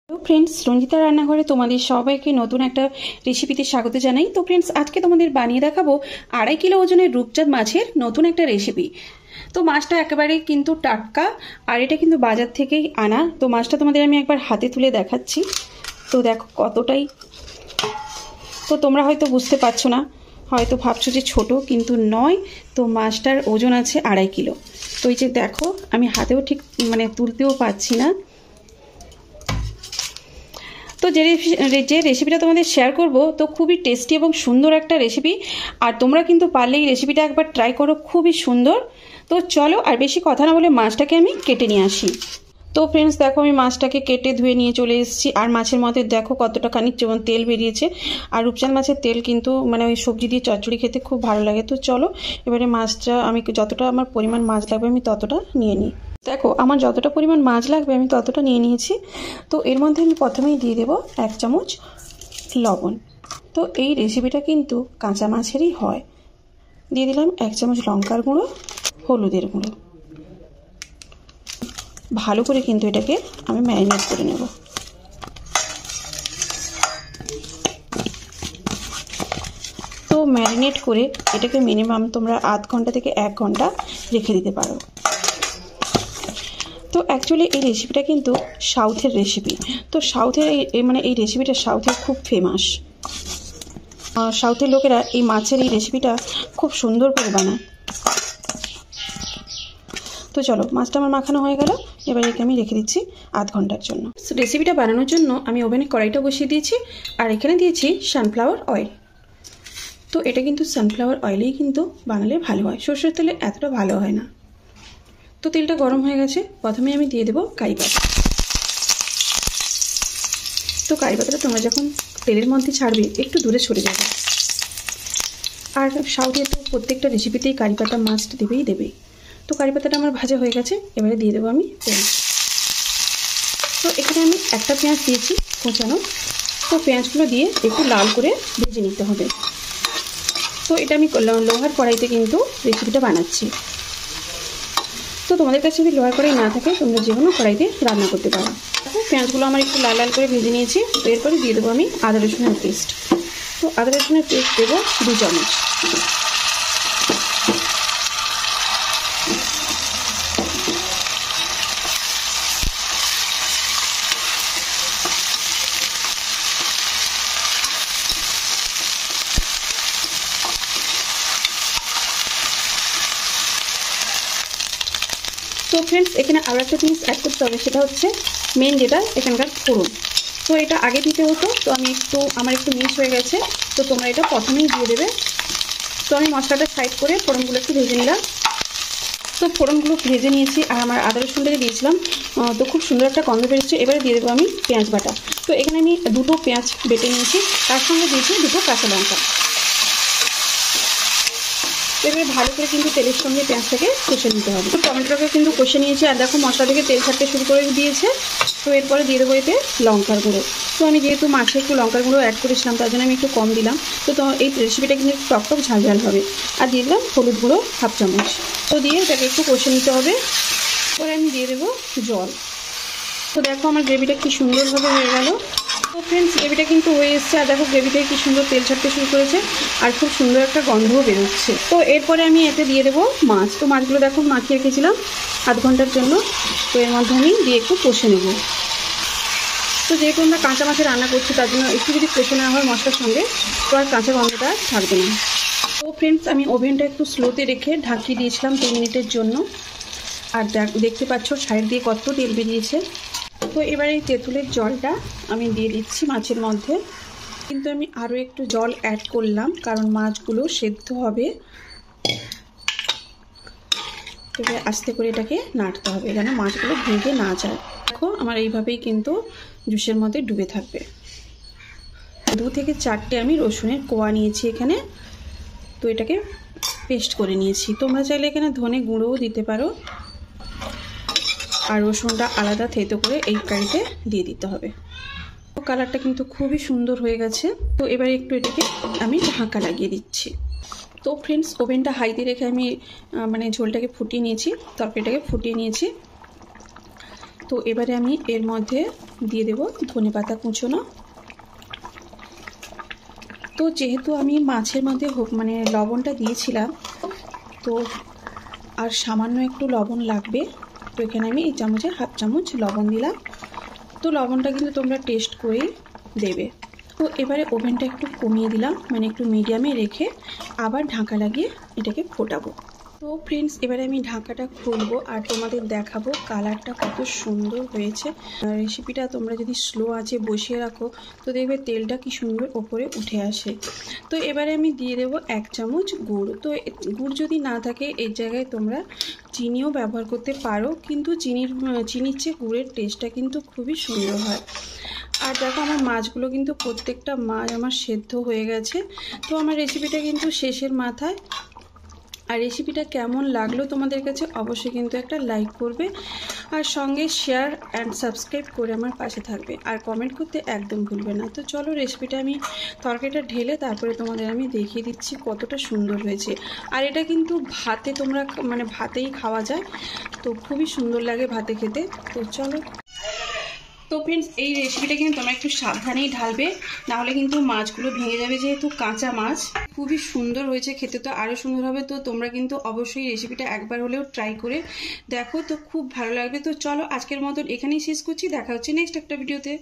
তো ফ্রেন্ডস, রঞ্জিতা রান্নাঘরে তোমাদের সবাইকে নতুন একটা রেসিপিতে স্বাগত জানাই। তো ফ্রেন্ডস, আজকে তোমাদের বানিয়ে দেখাবো 2.5 কিলো ওজনের রূপচাঁদ মাছের নতুন একটা রেসিপি। তো মাছটা একেবারে কিন্তু টাটকা, আর এটা কিন্তু বাজার থেকেই আনা। তো মাছটা তোমাদের আমি একবার হাতে তুলে দেখাচ্ছি। তো দেখো কতটাই, তো তোমরা হয়তো বুঝতে পারছো না, হয়তো ভাবছো যে ছোট, কিন্তু নয়। তো মাছটার ওজন আছে 2.5 কিলো। তো এই যে দেখো, আমি হাতেও ঠিক তুলতেও পারছি না। তো যে রেসিপিটা তোমাদের শেয়ার করব, তো খুবই টেস্টি এবং সুন্দর একটা রেসিপি। আর তোমরা কিন্তু পারলে এই রেসিপিটা একবার ট্রাই করো, খুবই সুন্দর। তো চলো আর বেশি কথা না বলে মাছটাকে আমি কেটে নিয়ে আসি। তো ফ্রেন্ডস দেখো, আমি মাছটাকে কেটে ধুয়ে নিয়ে চলে এসেছি। আর মাছের মধ্যে দেখো কতটা খানিক যেমন তেল বেরিয়েছে। আর রূপচাঁদ মাছের তেল কিন্তু ওই সবজি দিয়ে চচ্চড়ি খেতে খুব ভালো লাগে। তো চলো এবারে মাছটা আমি যতটা আমার পরিমাণ মাছ লাগবে আমি ততটা নিয়ে নিই। দেখো আমার যতটা পরিমাণ মাছ লাগবে আমি ততটা নিয়ে নিয়েছি। তো এর মধ্যে আমি প্রথমেই দিয়ে দেবো 1 চামচ লবণ। তো এই রেসিপিটা কিন্তু কাঁচা মাছেরই হয়। দিয়ে দিলাম 1 চামচ লঙ্কার গুঁড়ো, হলুদের গুঁড়ো। ভালো করে কিন্তু এটাকে আমি ম্যারিনেট করে নেব। তো ম্যারিনেট করে এটাকে মিনিমাম তোমরা আধ ঘন্টা থেকে 1 ঘন্টা রেখে দিতে পারো। তো অ্যাকচুয়ালি এই রেসিপিটা কিন্তু সাউথের রেসিপি। তো সাউথের এই রেসিপিটা সাউথের খুব ফেমাস। সাউথের লোকেরা এই মাছের এই রেসিপিটা খুব সুন্দর করে বানায়। তো চলো, মাছটা আমার মাখানো হয়ে গেল। এবার একে আমি রেখে দিচ্ছি আধ ঘন্টার জন্য। রেসিপিটা বানানোর জন্য আমি ওভেনে কড়াইটা বসিয়ে দিয়েছি, আর এখানে দিয়েছি সানফ্লাওয়ার অয়েল। তো এটা কিন্তু সানফ্লাওয়ার অয়েলেই কিন্তু বানালে ভালো হয়, সরষের তেলে এতটা ভালো হয় না। তো তেলটা গরম হয়ে গেছে, প্রথমে আমি দিয়ে দেবো কারি পাতা। তো কারি পাতাটা তোমরা যখন তেলের মধ্যে ছাড়বে একটু দূরে সরে যাবে। আর সাউথে তো প্রত্যেকটা রেসিপিতেই কারি পাতা মাস্ট দেবেই। তো কারি পাতাটা আমার ভাজা হয়ে গেছে, এবারে দিয়ে দেবো আমি পেঁয়াজ। তো এখানে আমি একটা পেঁয়াজ দিয়েছি কোচানো। তো পেঁয়াজগুলো দিয়ে একটু লাল করে ভেজে নিতে হবে। তো এটা আমি লোহার কড়াইতে কিন্তু রেসিপিটা বানাচ্ছি। তো তোমাদের কাছে যদি লোহার কড়াই না থাকে তোমরা যে কোনো কড়াইতে রান্না করতে পারো। পেঁয়াজগুলো আমার একটু লাল লাল করে ভেজে নিয়েছি। তো এরপরে দিয়ে দেবো আমি আদা রসুনের পেস্ট। তো আদা রসুনের পেস্ট দেবো 2 চামচ। তো ফ্রেন্ডস, এখানে আরও একটা জিনিস অ্যাড করতে হবে, সেটা হচ্ছে মেন যেটা এখানকার ফোড়ন। তো এটা আগে দিতে হতো, তো আমার একটু মিস হয়ে গেছে। তো তোমরা এটা প্রথমেই দিয়ে দেবে। তো আমি মশলাটা সাইড করে ফোড়নগুলো একটু ভেজে নিলাম। তো ফোড়নগুলো ভেজে নিয়েছি, আর আমার আদা রসুনটাকে দিয়েছিলাম। তো খুব সুন্দর একটা গন্ধ বেরোচ্ছে। এবারে দিয়ে দেবো আমি পেঁয়াজ বাটা। তো এখানে আমি 2টো পেঁয়াজ বেটে নিয়েছি, তার সঙ্গে দিয়েছি 2টো কাঁচা লঙ্কা। এবারে ভালো করে কিন্তু তেলের সঙ্গে পেঁয়াজটাকে কষে নিতে হবে। তো টমেটোটাকে কিন্তু কষে নিয়েছি, আর দেখো মশলা থেকে তেল ছাড়তে শুরু করে দিয়েছে। তো এরপরে দিয়ে দেবো এতে লঙ্কার গুঁড়ো। তো আমি যেহেতু মাছে একটু লঙ্কার গুঁড়ো অ্যাড করেছিলাম, তার জন্য আমি একটু কম দিলাম। তো এই রেসিপিটা কিন্তু টকটক ঝাল হবে। আর দিয়ে দিলাম হলুদ গুঁড়ো 1/2 চামচ। তো দিয়ে এটাকে একটু কষে নিতে হবে। পরে আমি দিয়ে দেবো জল। তো দেখো আমার গ্রেভিটা কি সুন্দরভাবে হয়ে গেল। তো ফ্রেন্ডস, গ্রেভিটা কিন্তু হয়ে এসছে, আর দেখো গ্রেভিটাই কি সুন্দর তেল ছাড়তে শুরু করেছে, আর খুব সুন্দর একটা গন্ধও বেরোচ্ছে। তো এরপরে আমি এতে দিয়ে দেবো মাছ। তো মাছগুলো দেখো মাখিয়ে রেখেছিলাম আধ ঘন্টার জন্য। তো এর মধ্যে আমি দিয়ে একটু কষে নেব। তো যেহেতু আমরা কাঁচা মাছে রান্না করছি, তার জন্য একটু যদি কষে নেওয়া হয় মশলার সঙ্গে, তো আর কাঁচা গন্ধটা থাকবে না। তো ফ্রেন্ডস, আমি ওভেনটা একটু স্লোতে রেখে ঢাকিয়ে দিয়েছিলাম 2 মিনিটের জন্য। আর দেখতে পাচ্ছ সাইড দিয়ে কত তেল বেরিয়েছে। তো এবার এই তেঁতুলের জলটা আমি দিয়ে দিচ্ছি মাছের মধ্যে। কিন্তু আমি আরও একটু জল অ্যাড করলাম, কারণ মাছগুলো সেদ্ধ হবে। এবার আস্তে করে এটাকে নাড়তে হবে যেন মাছগুলো ভেঙে না যায়। দেখো আমার এইভাবেই কিন্তু জুসের মধ্যে ডুবে থাকবে। 2 থেকে 4টে আমি রসুনের কোয়া নিয়েছি এখানে। তো এটাকে পেস্ট করে নিয়েছি। তোমরা চাইলে এখানে ধনে গুঁড়োও দিতে পারো। আর রসুনটা আলাদা থেতো করে এই কারিতে দিয়ে দিতে হবে। কালারটা কিন্তু খুবই সুন্দর হয়ে গেছে। তো এবারে একটু এটাকে আমি ঢাকা লাগিয়ে দিচ্ছি। তো ফ্রেন্ডস, ওভেনটা হাইতে রেখে আমি ঝোলটাকে ফুটিয়ে নিয়েছি, তরকারিটাকে ফুটিয়ে নিয়েছি। তো এবারে আমি এর মধ্যে দিয়ে দেবো ধনেপাতা কুচোনো। তো যেহেতু আমি মাছের মধ্যে মানে লবণটা দিয়েছিলাম, তো আর সামান্য একটু লবণ লাগবে, তো এখানে আমি এই চামচে হাফ চামচ লবণ দিলাম। তো লবণটা কিন্তু তোমরা টেস্ট করেই দেবে। তো এবারে ওভেনটা একটু কমিয়ে দিলাম, মানে একটু মিডিয়ামে রেখে আবার ঢাকা লাগিয়ে এটাকে ফোটাবো। তো ফ্রেন্ডস, এবারে আমি ঢাকাটা খুলবো আর তোমাদের দেখাবো কালারটা কত সুন্দর হয়েছে। রেসিপিটা তোমরা যদি স্লো আঁচে বসিয়ে রাখো তো দেখবে তেলটা কি সুন্দর ওপরে উঠে আসে। তো এবারে আমি দিয়ে দেবো 1 চামচ গুড়। তো গুড় যদি না থাকে এর জায়গায় তোমরা চিনিও ব্যবহার করতে পারো, কিন্তু চিনির চেয়ে গুড়ের টেস্টটা কিন্তু খুবই সুন্দর হয়। আর দেখো আমার মাছগুলো কিন্তু প্রত্যেকটা মাছ আমার সেদ্ধ হয়ে গেছে। তো আমার রেসিপিটা কিন্তু শেষের মাথায়। আর রেসিপিটা কেমন লাগলো তোমাদের কাছে অবশ্যই কিন্তু একটা লাইক করবে, আর সঙ্গে শেয়ার অ্যান্ড সাবস্ক্রাইব করে আমার পাশে থাকবে, আর কমেন্ট করতে একদম ভুলবে না। তো চলো রেসিপিটা আমি তরকারিটা ঢেলে তারপরে তোমাদের আমি দেখিয়ে দিচ্ছি কতটা সুন্দর হয়েছে। আর এটা কিন্তু ভাতে তোমরা মানে ভাতেই খাওয়া যায়, তো খুবই সুন্দর লাগে ভাতে খেতে। তো চলো। তো ফ্রেন্ডস, এই রেসিপিটা কিন্তু তোমরা একটু সাবধানেই ঢালবে, নাহলে কিন্তু মাছগুলো ভেঙে যাবে, যেহেতু কাঁচা মাছ। খুবই সুন্দর হয়েছে, খেতে তো আরও সুন্দর হবে। তো তোমরা কিন্তু অবশ্যই রেসিপিটা একবার হলেও ট্রাই করে দেখো, তো খুব ভালো লাগবে। তো চলো আজকের মতন এখানেই শেষ করছি, দেখা হচ্ছে নেক্সট একটা ভিডিওতে।